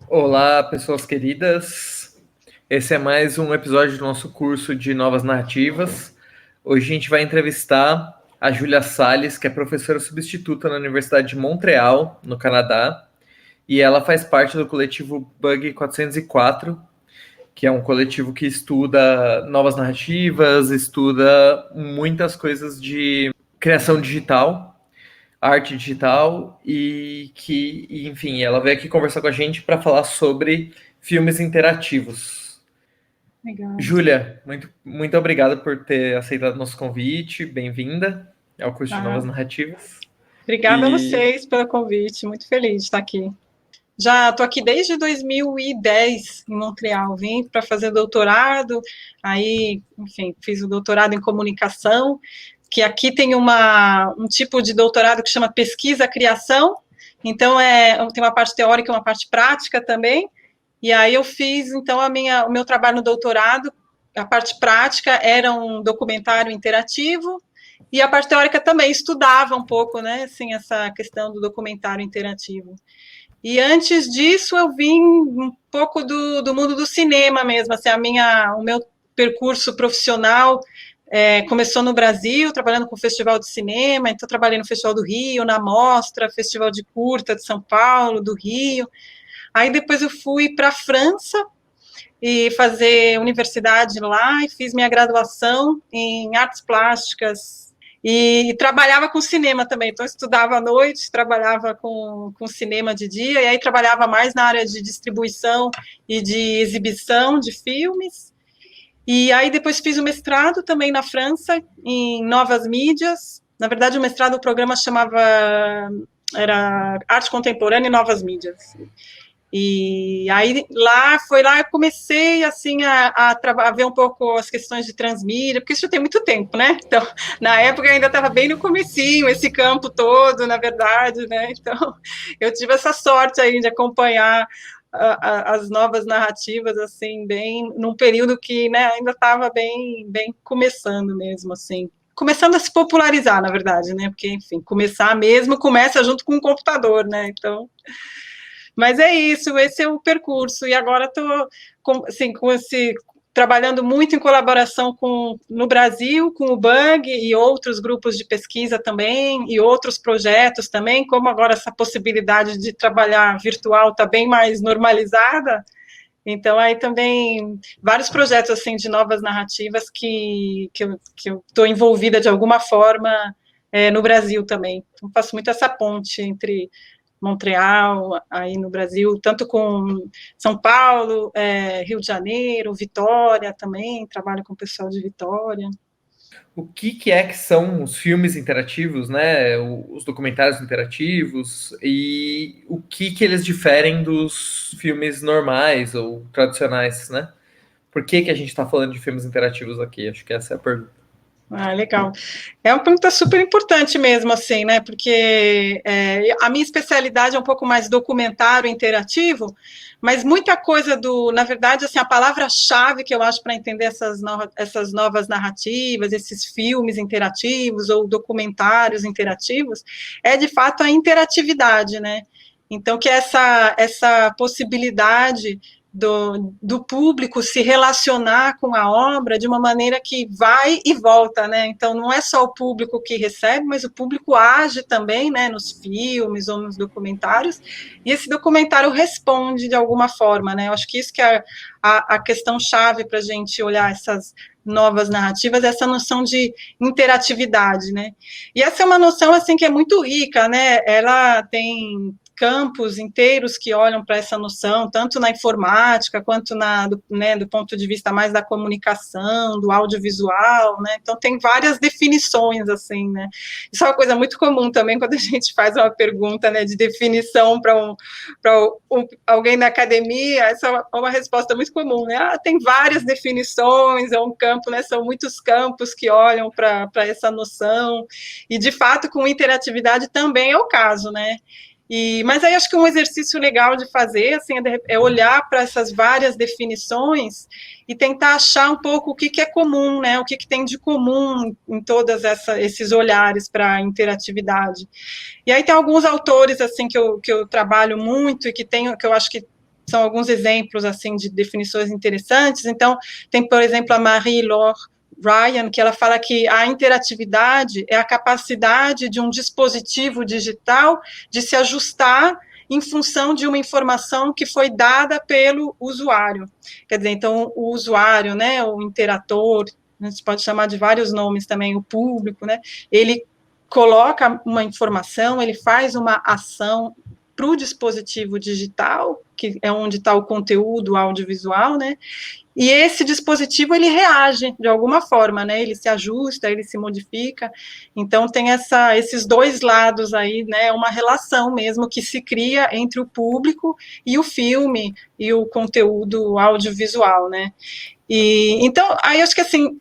Olá, pessoas queridas. Esse é mais um episódio do nosso curso de Novas Narrativas. Hoje a gente vai entrevistar a Júlia Salles, que é professora substituta na Universidade de Montreal, no Canadá, e ela faz parte do coletivo Bug 404, que é um coletivo que estuda novas narrativas, estuda muitas coisas de criação digital, arte digital enfim, ela veio aqui conversar com a gente para falar sobre filmes interativos. Legal. Júlia, muito obrigado por ter aceitado nosso convite, bem-vinda ao curso de Novas Narrativas. Obrigada a vocês pelo convite, muito feliz de estar aqui. Já estou aqui desde 2010 em Montreal, vim para fazer doutorado, aí, enfim, fiz o doutorado em comunicação, que aqui tem um tipo de doutorado que chama pesquisa-criação, então tem uma parte teórica e uma parte prática também, e aí eu fiz, então, o meu trabalho no doutorado, a parte prática era um documentário interativo, e a parte teórica também estudava um pouco, né, assim, essa questão do documentário interativo. E antes disso eu vim um pouco do mundo do cinema mesmo, assim, o meu percurso profissional começou no Brasil, trabalhando com o Festival de Cinema, então trabalhei no Festival do Rio, na Mostra, Festival de Curta de São Paulo, do Rio. Aí depois eu fui para a França e fazer universidade lá e fiz minha graduação em artes plásticas e trabalhava com cinema também, então estudava à noite, trabalhava com cinema de dia, e aí trabalhava mais na área de distribuição e de exibição de filmes, e aí depois fiz o mestrado também na França, em novas mídias, na verdade o mestrado, o programa era Arte Contemporânea e Novas Mídias, e aí foi lá que eu comecei assim a ver um pouco as questões de transmídia, porque isso já tem muito tempo, né? Então, na época eu ainda estava bem no comecinho, esse campo todo, na verdade, né? Então, eu tive essa sorte aí de acompanhar as novas narrativas, assim, bem num período que, né, ainda estava bem começando mesmo, assim. Começando a se popularizar, na verdade, né? Porque, enfim, começar mesmo começa junto com o computador, né? Então, mas é isso, esse é o percurso. E agora estou assim, trabalhando muito em colaboração no Brasil, com o Bug e outros grupos de pesquisa também, e outros projetos também, como agora essa possibilidade de trabalhar virtual está bem mais normalizada. Então, aí também, vários projetos assim de novas narrativas que eu estou envolvida de alguma forma no Brasil também. Então, faço muito essa ponte entre Montreal, aí no Brasil, tanto com São Paulo, Rio de Janeiro, Vitória também, trabalho com o pessoal de Vitória. O que é que são os filmes interativos, né? Os documentários interativos e o que eles diferem dos filmes normais ou tradicionais, né? Por que a gente está falando de filmes interativos aqui? Acho que essa é a pergunta. Ah, legal. É uma pergunta super importante mesmo, assim, né? Porque a minha especialidade é um pouco mais documentário interativo, mas muita coisa na verdade, assim, a palavra-chave que eu acho para entender essas novas narrativas, esses filmes interativos ou documentários interativos, é de fato a interatividade, né? Então, que é essa possibilidade do público se relacionar com a obra de uma maneira que vai e volta, né? Então, não é só o público que recebe, mas o público age também, né, nos filmes ou nos documentários, e esse documentário responde de alguma forma, né? Eu acho que isso que é a questão chave para a gente olhar essas novas narrativas, essa noção de interatividade, né? E essa é uma noção, assim, que é muito rica, né? Ela tem campos inteiros que olham para essa noção, tanto na informática quanto do ponto de vista mais da comunicação, do audiovisual, né? Então tem várias definições assim, né? Isso é uma coisa muito comum também quando a gente faz uma pergunta, né, de definição para alguém da academia, essa é uma resposta muito comum, né? Tem várias definições, é um campo, né? São muitos campos que olham para essa noção, e de fato com interatividade também é o caso, né? Mas aí acho que um exercício legal de fazer assim, é olhar para essas várias definições e tentar achar um pouco o que é comum, né? O que tem de comum em todos esses olhares para a interatividade. E aí tem alguns autores assim que eu trabalho muito e que eu acho que são alguns exemplos, assim, de definições interessantes. Então, tem, por exemplo, a Marie-Laure Ryan, que ela fala que a interatividade é a capacidade de um dispositivo digital de se ajustar em função de uma informação que foi dada pelo usuário. Quer dizer, então, o usuário, né, o interator, a gente pode chamar de vários nomes também, o público, né, ele coloca uma informação, ele faz uma ação para o dispositivo digital, que é onde está o conteúdo audiovisual, né, e esse dispositivo, ele reage de alguma forma, né, ele se ajusta, ele se modifica, então tem esses dois lados aí, né, uma relação mesmo que se cria entre o público e o filme, e o conteúdo audiovisual, né. E, então, aí eu acho que assim,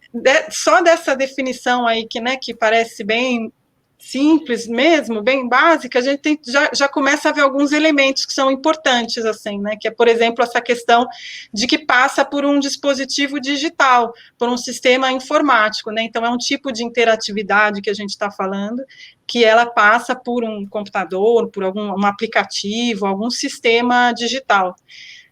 só dessa definição aí, né, que parece bem simples mesmo, bem básica, a gente já começa a ver alguns elementos que são importantes, assim, né, que é, por exemplo, essa questão de que passa por um dispositivo digital, por um sistema informático, né, então é um tipo de interatividade que a gente está falando, que ela passa por um computador, por um aplicativo, algum sistema digital,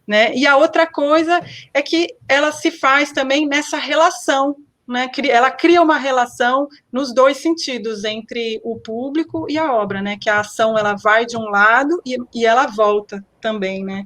né, e a outra coisa é que ela se faz também nessa relação, né, ela cria uma relação nos dois sentidos, entre o público e a obra, né, que a ação ela vai de um lado e ela volta também, né.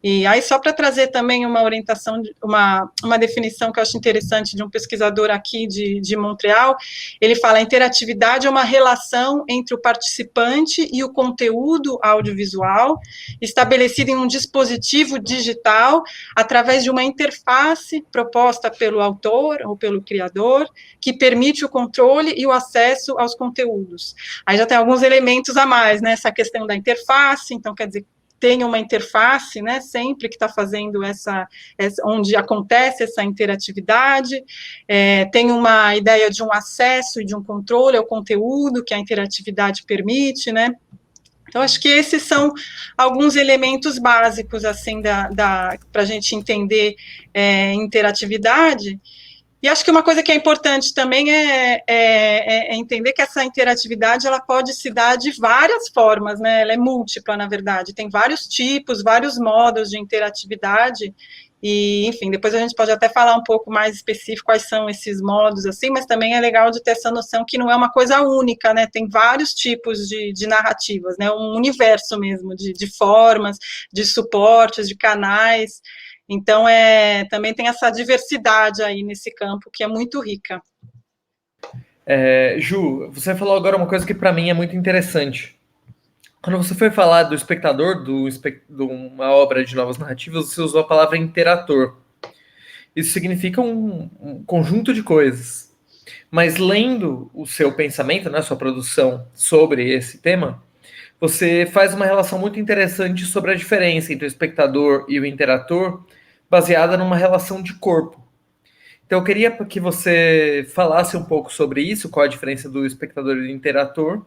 E aí, só para trazer também uma orientação, uma definição que eu acho interessante de um pesquisador aqui de Montreal, ele fala: a interatividade é uma relação entre o participante e o conteúdo audiovisual, estabelecida em um dispositivo digital, através de uma interface proposta pelo autor ou pelo criador, que permite o controle e o acesso aos conteúdos. Aí já tem alguns elementos a mais, né, essa questão da interface, então, quer dizer, tem uma interface, né, sempre que está fazendo onde acontece essa interatividade, tem uma ideia de um acesso e de um controle ao conteúdo que a interatividade permite, né. Então, acho que esses são alguns elementos básicos, assim, para a gente entender interatividade. E acho que uma coisa que é importante também é entender que essa interatividade ela pode se dar de várias formas, né? Ela é múltipla, na verdade. Tem vários tipos, vários modos de interatividade. E, enfim, depois a gente pode até falar um pouco mais específico quais são esses modos, assim, mas também é legal de ter essa noção que não é uma coisa única, né? Tem vários tipos de narrativas, né? Um universo mesmo de formas, de suportes, de canais. Então, também tem essa diversidade aí nesse campo, que é muito rica. Ju, você falou agora uma coisa que para mim é muito interessante. Quando você foi falar do espectador, de uma obra de novas narrativas, você usou a palavra interator. Isso significa um conjunto de coisas. Mas lendo o seu pensamento, né, sua produção sobre esse tema, você faz uma relação muito interessante sobre a diferença entre o espectador e o interator, baseada numa relação de corpo. Então eu queria que você falasse um pouco sobre isso, qual a diferença do espectador e do interator,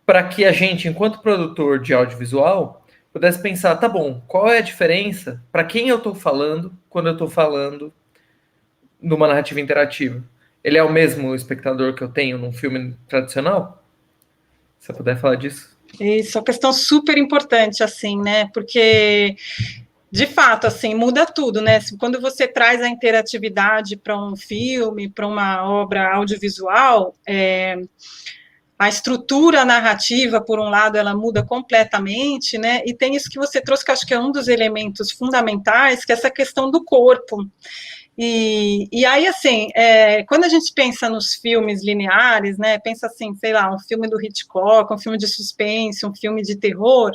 para que a gente, enquanto produtor de audiovisual, pudesse pensar, tá bom, qual é a diferença, para quem eu estou falando, quando eu estou falando numa narrativa interativa? Ele é o mesmo espectador que eu tenho num filme tradicional? Se você puder falar disso. Isso é uma questão super importante, assim, né, porque de fato, assim, muda tudo, né? Quando você traz a interatividade para um filme, para uma obra audiovisual, a estrutura narrativa, por um lado, ela muda completamente, né? E tem isso que você trouxe, que acho que é um dos elementos fundamentais, que é essa questão do corpo. E aí, assim, quando a gente pensa nos filmes lineares, né? Pensa assim, sei lá, um filme do Hitchcock, um filme de suspense, um filme de terror.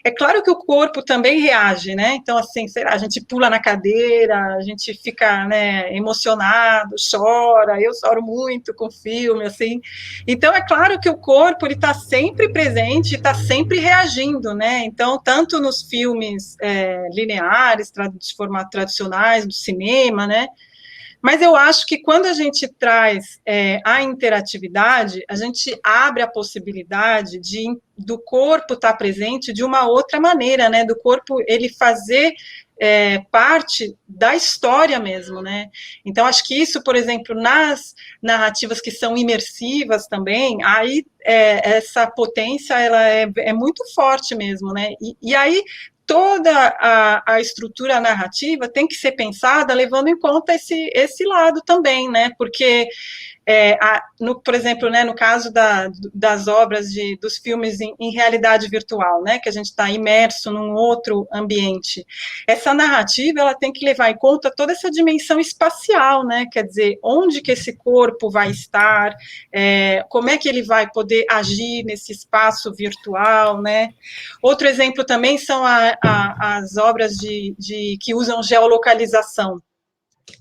É claro que o corpo também reage, né? Então, assim, sei lá, a gente pula na cadeira, a gente fica, né, emocionado, chora, eu choro muito com o filme, assim. Então, é claro que o corpo, ele está sempre presente, está sempre reagindo, né? Então, tanto nos filmes lineares, de formato tradicionais, do cinema, né? Mas eu acho que quando a gente traz a interatividade, a gente abre a possibilidade do corpo estar presente de uma outra maneira, né? Do corpo ele fazer parte da história mesmo, né? Então, acho que isso, por exemplo, nas narrativas que são imersivas também, aí essa potência ela é muito forte mesmo, né? E aí toda a estrutura narrativa tem que ser pensada levando em conta esse lado também, né? Porque por exemplo, né, no caso das obras dos filmes em realidade virtual, né, que a gente está imerso num outro ambiente, essa narrativa ela tem que levar em conta toda essa dimensão espacial, né, quer dizer, onde que esse corpo vai estar, como é que ele vai poder agir nesse espaço virtual, né. Outro exemplo também são as obras que usam geolocalização,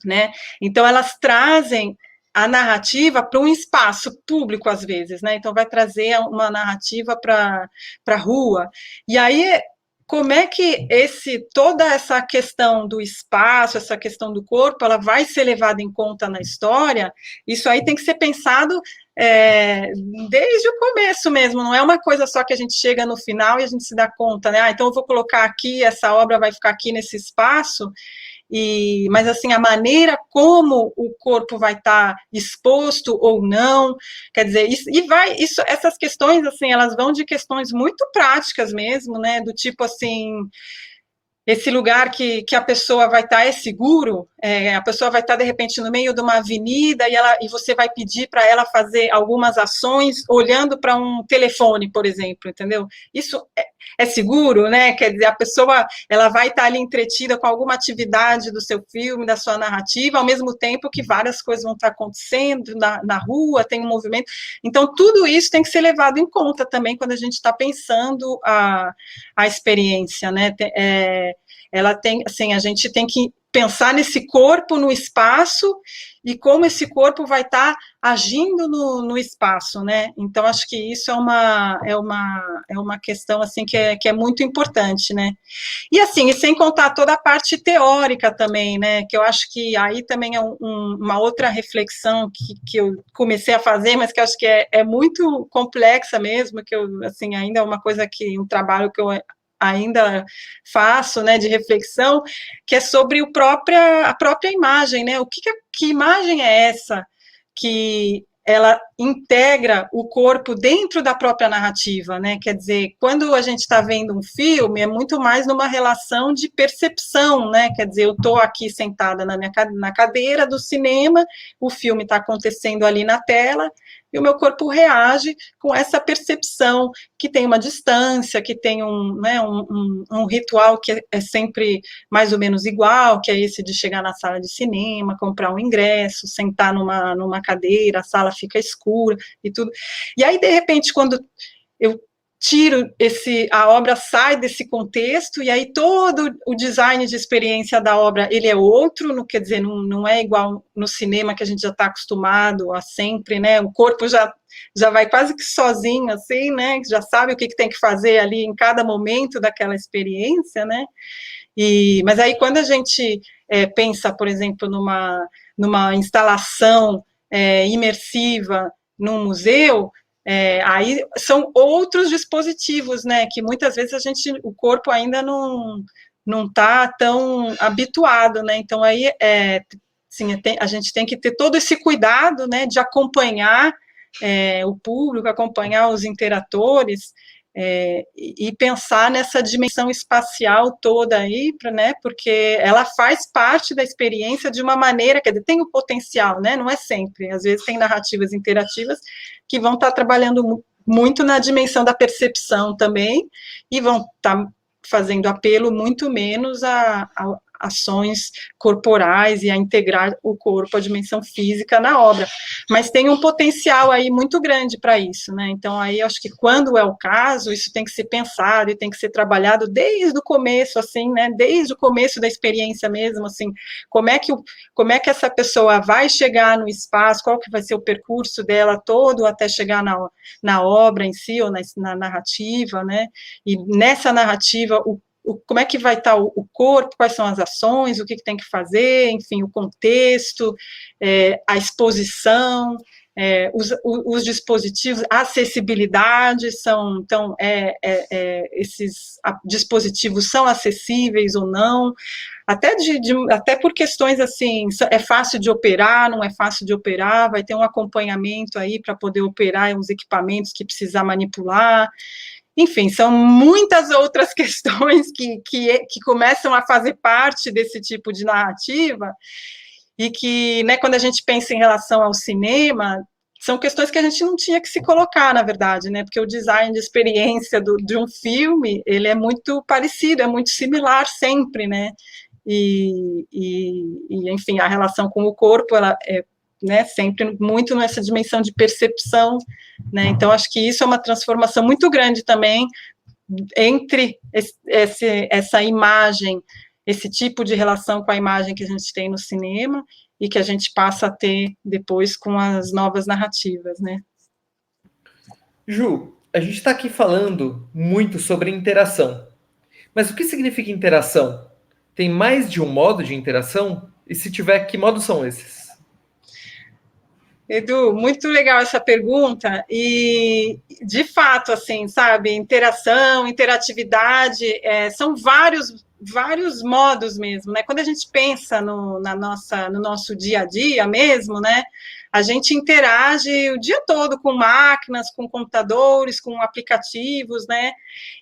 né? Então, elas trazem a narrativa para um espaço público, às vezes, né? Então, vai trazer uma narrativa para a rua. E aí, como é que toda essa questão do espaço, essa questão do corpo, ela vai ser levada em conta na história? Isso aí tem que ser pensado desde o começo mesmo, não é uma coisa só que a gente chega no final e a gente se dá conta, né? Então eu vou colocar aqui, essa obra vai ficar aqui nesse espaço, mas assim, a maneira como o corpo vai estar exposto ou não, quer dizer, essas questões, assim, elas vão de questões muito práticas mesmo, né, do tipo assim, esse lugar que a pessoa vai estar é seguro, a pessoa vai estar, de repente, no meio de uma avenida e você vai pedir para ela fazer algumas ações olhando para um telefone, por exemplo, entendeu? Isso é seguro, né? Quer dizer, a pessoa ela vai estar ali entretida com alguma atividade do seu filme, da sua narrativa, ao mesmo tempo que várias coisas vão estar acontecendo na rua, tem um movimento. Então, tudo isso tem que ser levado em conta também quando a gente está pensando a experiência, né? Ela tem, assim, a gente tem que pensar nesse corpo no espaço e como esse corpo vai estar agindo no espaço, né? Então, acho que isso é uma questão, assim, que é muito importante, né? E, assim, e sem contar toda a parte teórica também, né? Que eu acho que aí também é uma outra reflexão que eu comecei a fazer, mas que eu acho que é muito complexa mesmo, que eu, assim, ainda é uma coisa um trabalho que eu ainda faço, né, de reflexão, que é sobre a própria imagem, né, que imagem é essa que ela integra o corpo dentro da própria narrativa, né, quer dizer, quando a gente está vendo um filme, é muito mais numa relação de percepção, né, quer dizer, eu estou aqui sentada na cadeira do cinema, o filme está acontecendo ali na tela, e o meu corpo reage com essa percepção que tem uma distância, que tem um ritual que é sempre mais ou menos igual, que é esse de chegar na sala de cinema, comprar um ingresso, sentar numa cadeira, a sala fica escura e tudo. E aí, de repente, quando eu tiro a obra sai desse contexto, e aí todo o design de experiência da obra, ele é outro, quer dizer, não é igual no cinema, que a gente já está acostumado a sempre, né, o corpo já vai quase que sozinho, assim, né, já sabe o que tem que fazer ali em cada momento daquela experiência, né, mas aí quando a gente pensa, por exemplo, numa instalação imersiva num museu, aí são outros dispositivos, né, que muitas vezes o corpo ainda não está tão habituado, né, então aí assim, a gente tem que ter todo esse cuidado, né, de acompanhar o público, acompanhar os interatores, e pensar nessa dimensão espacial toda aí, né, porque ela faz parte da experiência de uma maneira, quer dizer, tem o potencial, né, não é sempre, às vezes tem narrativas interativas que vão estar trabalhando muito na dimensão da percepção também, e vão estar fazendo apelo muito menos a ações corporais e a integrar o corpo, a dimensão física na obra, mas tem um potencial aí muito grande para isso, né, então aí eu acho que quando é o caso, isso tem que ser pensado e tem que ser trabalhado desde o começo, assim, né, desde o começo da experiência mesmo, assim, como é que essa pessoa vai chegar no espaço, qual que vai ser o percurso dela todo até chegar na obra em si, ou na narrativa, né, e nessa narrativa, como é que vai estar o corpo, quais são as ações, o que tem que fazer, enfim, o contexto, a exposição, os dispositivos, a acessibilidade, então, esses dispositivos são acessíveis ou não, até por questões assim, é fácil de operar, não é fácil de operar, vai ter um acompanhamento aí para poder operar os equipamentos que precisar manipular. Enfim, são muitas outras questões que começam a fazer parte desse tipo de narrativa, e que, né, quando a gente pensa em relação ao cinema, são questões que a gente não tinha que se colocar, na verdade, né, porque o design de experiência de um filme, ele é muito parecido, é muito similar sempre, né, enfim, a relação com o corpo, ela é, né, sempre muito nessa dimensão de percepção, né, então acho que isso é uma transformação muito grande também entre essa imagem, esse tipo de relação com a imagem que a gente tem no cinema e que a gente passa a ter depois com as novas narrativas, né? Ju, a gente está aqui falando muito sobre interação. Mas o que significa interação? Tem mais de um modo de interação? E se tiver, que modos são esses? Edu, muito legal essa pergunta, e de fato, assim, sabe, interação, interatividade, são vários modos mesmo, né? Quando a gente pensa no nosso dia a dia mesmo, né? A gente interage o dia todo com máquinas, com computadores, com aplicativos, né?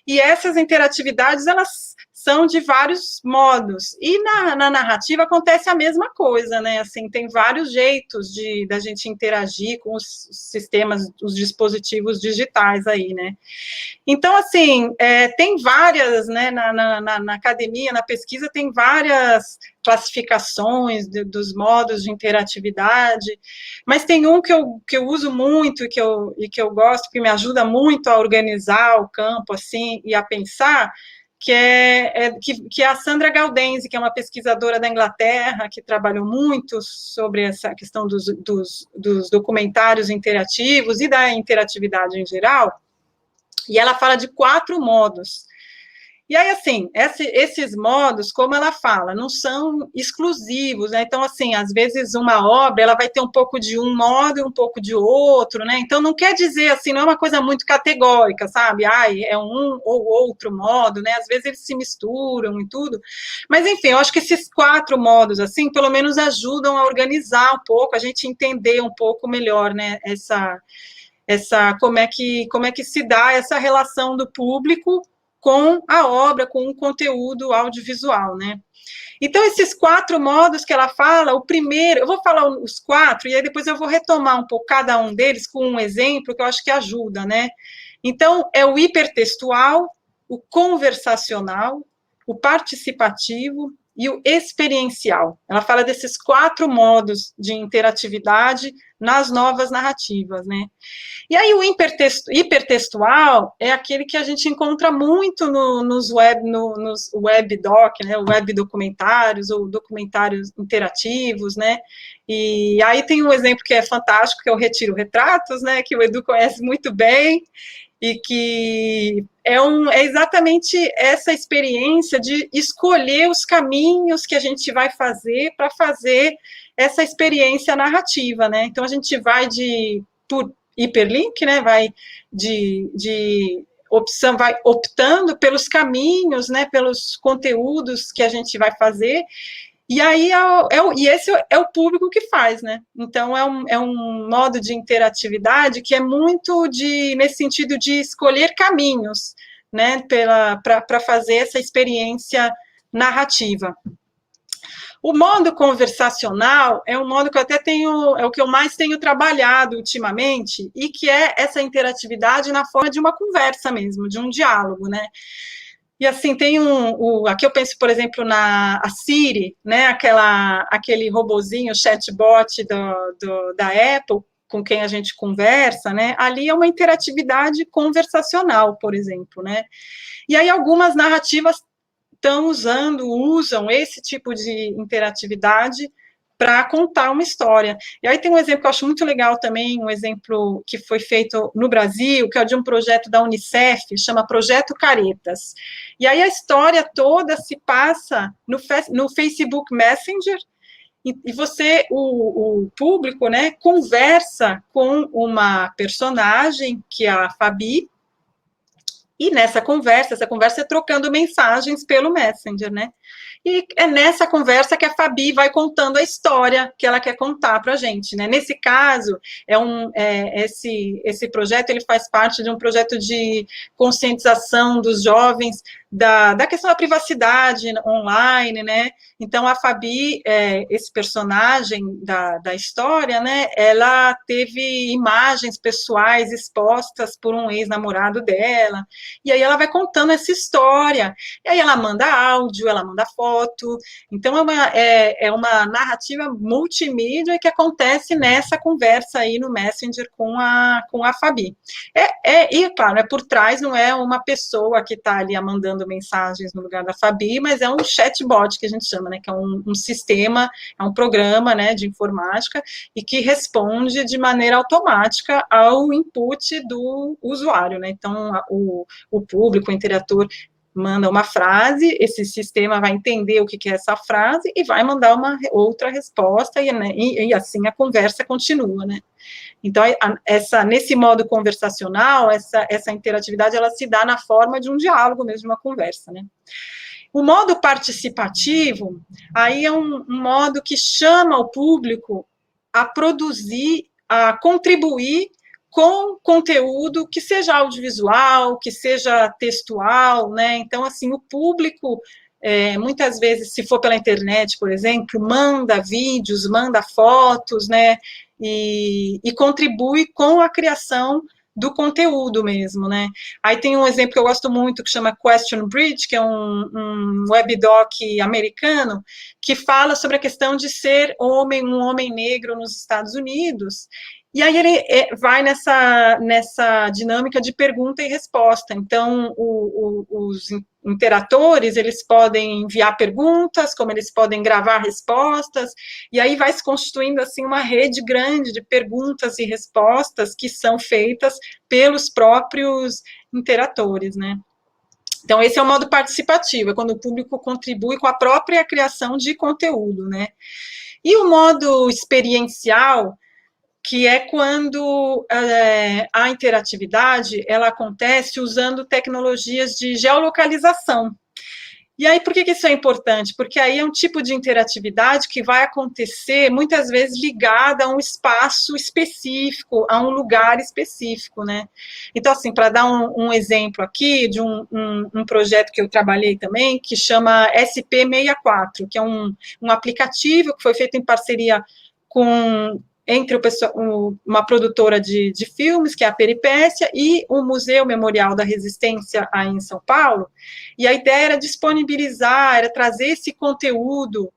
E essas interatividades, elas são de vários modos. E na narrativa acontece a mesma coisa, né? Assim, tem vários jeitos da gente interagir com os sistemas, os dispositivos digitais aí, né? Então, assim, tem várias, né, na academia, na pesquisa, tem várias classificações dos modos de interatividade, mas tem um que eu uso muito e que eu gosto, que me ajuda muito a organizar o campo, assim, e a pensar, que é a Sandra Gaudenzi, que é uma pesquisadora da Inglaterra, que trabalhou muito sobre essa questão dos documentários interativos e da interatividade em geral, e ela fala de 4 modos. E aí, assim, esses modos, como ela fala, não são exclusivos, né? Então, assim, às vezes uma obra, ela vai ter um pouco de um modo e um pouco de outro, né? Então, não quer dizer, assim, não é uma coisa muito categórica, sabe? Ai, é um ou outro modo, né? Às vezes eles se misturam e tudo. Mas, enfim, eu acho que esses 4 modos, assim, pelo menos ajudam a organizar um pouco, a gente entender um pouco melhor, né? Como é que se dá essa relação do público com a obra, com o conteúdo audiovisual, né? Então, esses 4 modos que ela fala, o primeiro, eu vou falar os 4, e aí depois eu vou retomar um pouco cada um deles com um exemplo que eu acho que ajuda, né? Então, é o hipertextual, o conversacional, o participativo e o experiencial. Ela fala desses 4 modos de interatividade nas novas narrativas, né? E aí o hipertextual é aquele que a gente encontra muito nos web doc, né, web documentários ou documentários interativos, né? E aí tem um exemplo que é fantástico, que é o Retiro Retratos, né, que o Edu conhece muito bem, e que é exatamente essa experiência de escolher os caminhos que a gente vai fazer para fazer essa experiência narrativa, né? Então a gente vai por hiperlink, né? Vai de opção, vai optando pelos caminhos, né? Pelos conteúdos que a gente vai fazer. E aí e esse é o público que faz, né? Então é um modo de interatividade que é muito nesse sentido de escolher caminhos, né? Para fazer essa experiência narrativa. O modo conversacional é um modo que eu até tenho, é o que eu mais tenho trabalhado ultimamente, e que é essa interatividade na forma de uma conversa mesmo, de um diálogo, né? E assim, tem aqui eu penso, por exemplo, a Siri, né? Aquele robozinho, chatbot da Apple, com quem a gente conversa, né? Ali é uma interatividade conversacional, por exemplo, né? E aí algumas narrativas usam esse tipo de interatividade para contar uma história. E aí tem um exemplo que eu acho muito legal também, um exemplo que foi feito no Brasil, que é de um projeto da Unicef, chama Projeto Caretas. E aí a história toda se passa no Facebook Messenger, e você, o público, né, conversa com uma personagem, que é a Fabi, E nessa conversa, essa conversa é trocando mensagens pelo Messenger, né? E é nessa conversa que a Fabi vai contando a história que ela quer contar para a gente, né? Nesse caso, esse projeto ele faz parte de um projeto de conscientização dos jovens da questão da privacidade online, né? Então, a Fabi, esse personagem da história, né? Ela teve imagens pessoais expostas por um ex-namorado dela, e aí ela vai contando essa história, e aí ela manda áudio, ela manda foto, então é uma narrativa multimídia que acontece nessa conversa aí no Messenger com a Fabi. E, claro, por trás não é uma pessoa que está ali mandando mensagens no lugar da Fabi, mas é um chatbot que a gente chama, né, que é um sistema, é um programa, né, de informática, e que responde de maneira automática ao input do usuário, né, então o público, o interator, manda uma frase, esse sistema vai entender o que é essa frase e vai mandar uma outra resposta, e assim a conversa continua, né? Então, nesse modo conversacional, essa interatividade, ela se dá na forma de um diálogo mesmo, de uma conversa, né? O modo participativo, aí é um modo que chama o público a produzir, a contribuir com conteúdo que seja audiovisual, que seja textual, né? Então, assim, o público, muitas vezes, se for pela internet, por exemplo, manda vídeos, manda fotos, né? E contribui com a criação do conteúdo mesmo, né? Aí tem um exemplo que eu gosto muito, que chama Question Bridge, que é um webdoc americano, que fala sobre a questão de ser um homem negro nos Estados Unidos, e aí ele vai nessa dinâmica de pergunta e resposta. Então, os interatores, eles podem enviar perguntas, como eles podem gravar respostas, e aí vai se constituindo, assim, uma rede grande de perguntas e respostas que são feitas pelos próprios interatores, né? Então, esse é o modo participativo, é quando o público contribui com a própria criação de conteúdo, né? E o modo experiencial, que é quando a interatividade ela acontece usando tecnologias de geolocalização. E aí, por que isso é importante? Porque aí é um tipo de interatividade que vai acontecer, muitas vezes, ligada a um espaço específico, a um lugar específico, né? Então, assim, para dar um exemplo aqui de um projeto que eu trabalhei também, que chama SP64, que é um aplicativo que foi feito em parceria entre uma produtora de filmes, que é a Peripécia, e o Museu Memorial da Resistência, aí em São Paulo, e a ideia era disponibilizar, era trazer esse conteúdo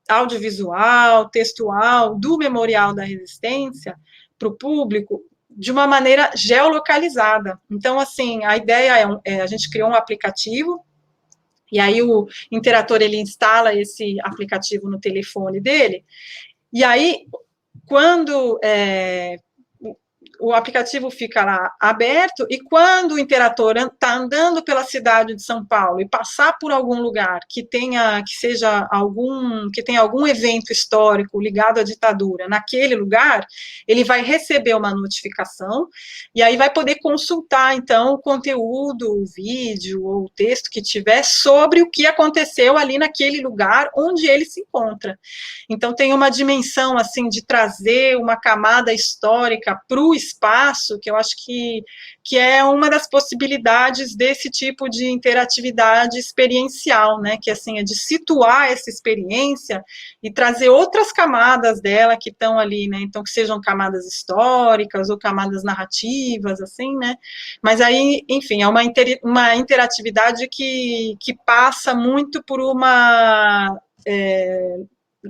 audiovisual, textual, do Memorial da Resistência para o público de uma maneira geolocalizada. Então, assim, a ideia a gente criou um aplicativo, e aí o interator, ele instala esse aplicativo no telefone dele, e aí, quando o aplicativo fica lá aberto, e quando o interator está andando pela cidade de São Paulo e passar por algum lugar que tenha algum evento histórico ligado à ditadura naquele lugar, ele vai receber uma notificação e aí vai poder consultar então o conteúdo, o vídeo ou o texto que tiver sobre o que aconteceu ali naquele lugar onde ele se encontra. Então tem uma dimensão assim de trazer uma camada histórica para o espaço, que eu acho que é uma das possibilidades desse tipo de interatividade experiencial, né? Que assim é de situar essa experiência e trazer outras camadas dela que estão ali, né? Então que sejam camadas históricas ou camadas narrativas, assim, né? Mas aí, enfim, é uma interatividade que passa muito por uma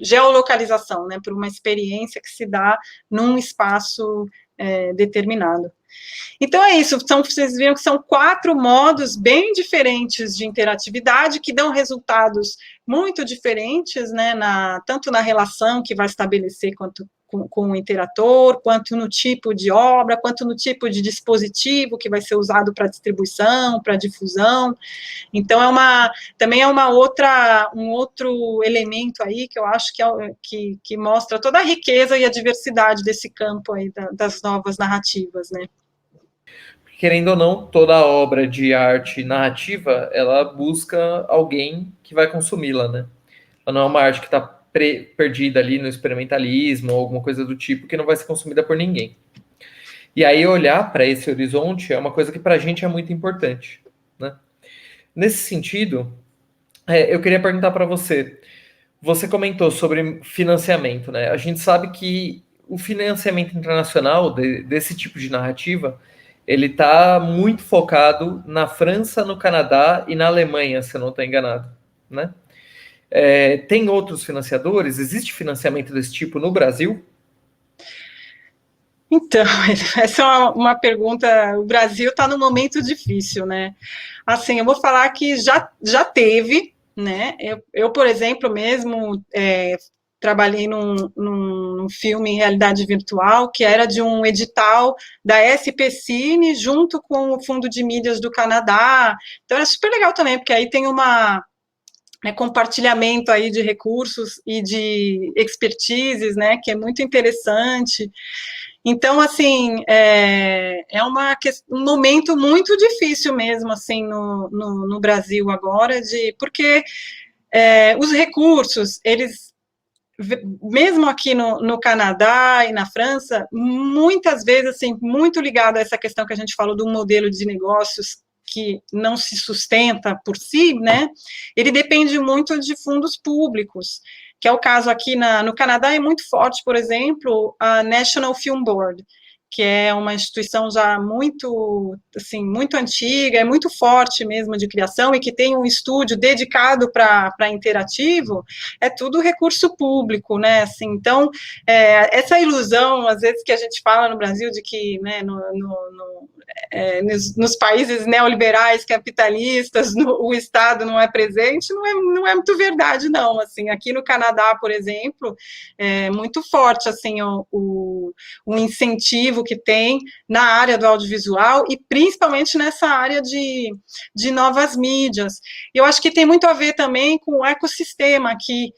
geolocalização, né, por uma experiência que se dá num espaço determinado. Então é isso, vocês viram que são 4 modos bem diferentes de interatividade que dão resultados muito diferentes, né, tanto na relação que vai estabelecer com o interator, quanto no tipo de obra, quanto no tipo de dispositivo que vai ser usado para distribuição, para difusão. Então também é um outro elemento aí que eu acho que mostra toda a riqueza e a diversidade desse campo aí das novas narrativas, né? querendo ou não, toda obra de arte narrativa, ela busca alguém que vai consumi-la, né? Ela não é uma arte que está perdida ali no experimentalismo ou alguma coisa do tipo que não vai ser consumida por ninguém. E aí olhar para esse horizonte é uma coisa que para a gente é muito importante, né? Nesse sentido, eu queria perguntar para você. Você comentou sobre financiamento, né? A gente sabe que o financiamento internacional desse tipo de narrativa, ele está muito focado na França, no Canadá e na Alemanha, se eu não estou enganado, né? Tem outros financiadores? Existe financiamento desse tipo no Brasil? Então, essa é uma pergunta. O Brasil está num momento difícil, né? Assim, eu vou falar que já teve, né? Por exemplo, mesmo trabalhei num filme em realidade virtual que era de um edital da SP Cine junto com o Fundo de Mídias do Canadá. Então, era super legal também, porque aí tem uma compartilhamento aí de recursos e de expertises, né? Que é muito interessante. Então, assim, um momento muito difícil mesmo, assim, no Brasil agora, porque os recursos, eles, mesmo aqui no Canadá e na França, muitas vezes, assim, muito ligado a essa questão que a gente falou do modelo de negócios que não se sustenta por si, né, ele depende muito de fundos públicos, que é o caso aqui no Canadá, é muito forte, por exemplo, a National Film Board, que é uma instituição já muito, assim, muito antiga, é muito forte mesmo de criação e que tem um estúdio dedicado para interativo, é tudo recurso público, né, assim, então, essa ilusão, às vezes, que a gente fala no Brasil de que, né, nos países neoliberais, capitalistas, o Estado não é presente, não é muito verdade, não, assim, aqui no Canadá, por exemplo, é muito forte, assim, o incentivo que tem na área do audiovisual e principalmente nessa área de novas mídias. Eu acho que tem muito a ver também com o ecossistema aqui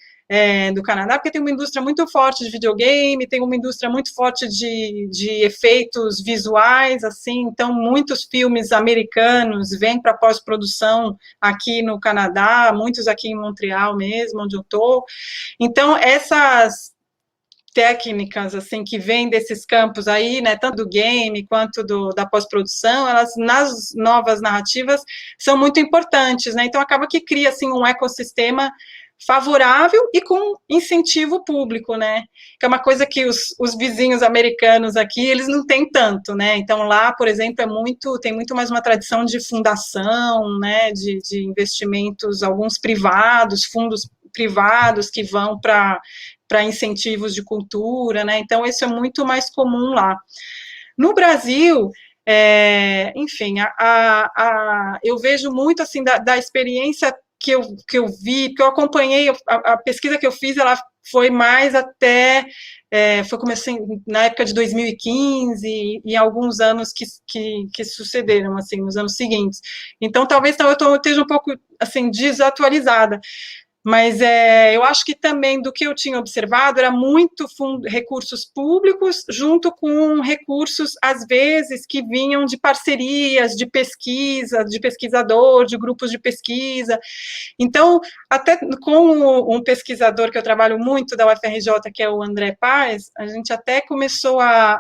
do Canadá, porque tem uma indústria muito forte de videogame, tem uma indústria muito forte de efeitos visuais, assim, então muitos filmes americanos vêm para pós-produção aqui no Canadá, muitos aqui em Montreal mesmo, onde eu estou. Então, essas técnicas assim que vêm desses campos aí, né, tanto do game quanto da pós-produção, elas nas novas narrativas são muito importantes, né? Então acaba que cria assim um ecossistema favorável e com incentivo público, né? Que é uma coisa que os vizinhos americanos aqui, eles não têm tanto, né? Então lá, por exemplo, tem muito mais uma tradição de fundação, né? De investimentos, alguns privados, fundos privados que vão para incentivos de cultura, né? Então, isso é muito mais comum lá. No Brasil, enfim, eu vejo muito assim da experiência que eu vi, que eu acompanhei, a pesquisa que eu fiz, ela foi mais até, foi comecei na época de 2015 e alguns anos que sucederam, assim, nos anos seguintes. Então, talvez eu esteja um pouco, assim, desatualizada, mas eu acho que também do que eu tinha observado era muito recursos públicos junto com recursos, às vezes, que vinham de parcerias, de pesquisa, de pesquisador, de grupos de pesquisa. Então, até com um pesquisador que eu trabalho muito da UFRJ, que é o André Paz, a gente até começou a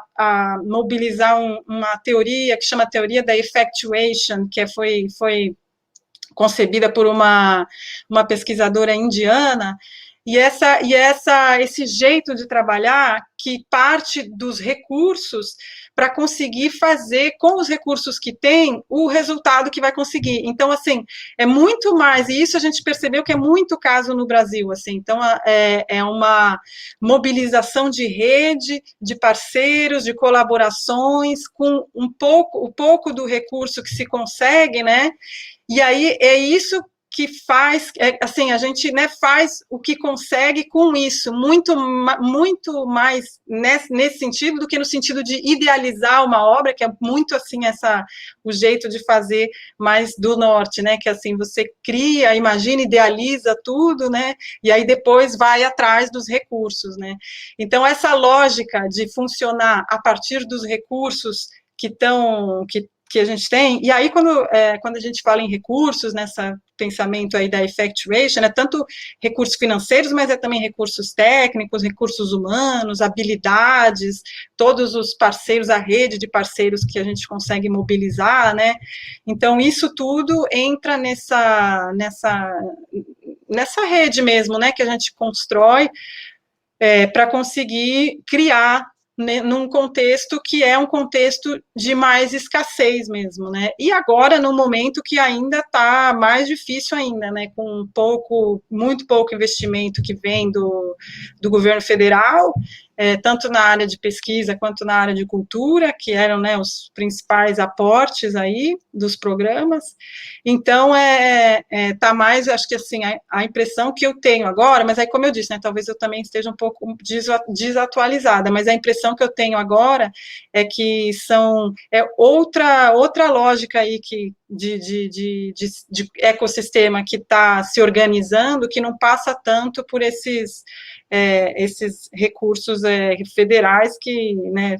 mobilizar uma teoria que chama teoria da effectuation, que foi concebida por uma pesquisadora indiana, e esse jeito de trabalhar que parte dos recursos para conseguir fazer com os recursos que tem o resultado que vai conseguir. Então, assim, é muito mais, e isso a gente percebeu que é muito caso no Brasil, assim, então é uma mobilização de rede, de parceiros, de colaborações, com o pouco do recurso que se consegue, né? E aí é isso que faz, assim, a gente, né, faz o que consegue com isso, muito mais nesse sentido do que no sentido de idealizar uma obra, que é muito assim o jeito de fazer mais do norte, né, que assim, você cria, imagina, idealiza tudo, né, e aí depois vai atrás dos recursos, né. Então, essa lógica de funcionar a partir dos recursos que que a gente tem, e aí quando a gente fala em recursos, nessa pensamento aí da effectuation, é tanto recursos financeiros, mas é também recursos técnicos, recursos humanos, habilidades, todos os parceiros, a rede de parceiros que a gente consegue mobilizar, né? Então, isso tudo entra nessa rede mesmo, né, que a gente constrói para conseguir criar, né, num contexto que é um contexto de mais escassez mesmo, né? E agora, num momento que ainda está mais difícil ainda, né? Com muito pouco investimento que vem do governo federal, tanto na área de pesquisa quanto na área de cultura, que eram, né, os principais aportes aí dos programas. Então, tá mais, acho que assim, a impressão que eu tenho agora, mas aí, como eu disse, né, talvez eu também esteja um pouco desatualizada, mas a impressão que eu tenho agora é que outra lógica aí de ecossistema que está se organizando, que não passa tanto por esses recursos federais que, né,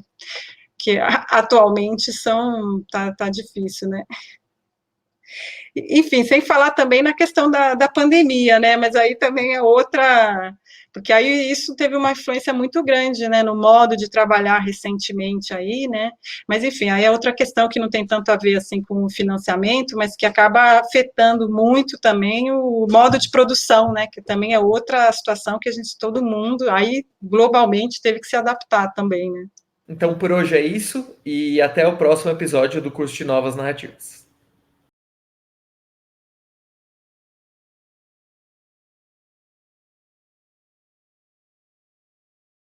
que atualmente tá difícil, né? Enfim, sem falar também na questão da pandemia, né? Mas aí também é outra, porque aí isso teve uma influência muito grande, né, no modo de trabalhar recentemente aí, né? Mas enfim, aí é outra questão que não tem tanto a ver assim com o financiamento, mas que acaba afetando muito também o modo de produção, né? Que também é outra situação que todo mundo aí globalmente teve que se adaptar também, né? Então por hoje é isso e até o próximo episódio do curso de Novas Narrativas.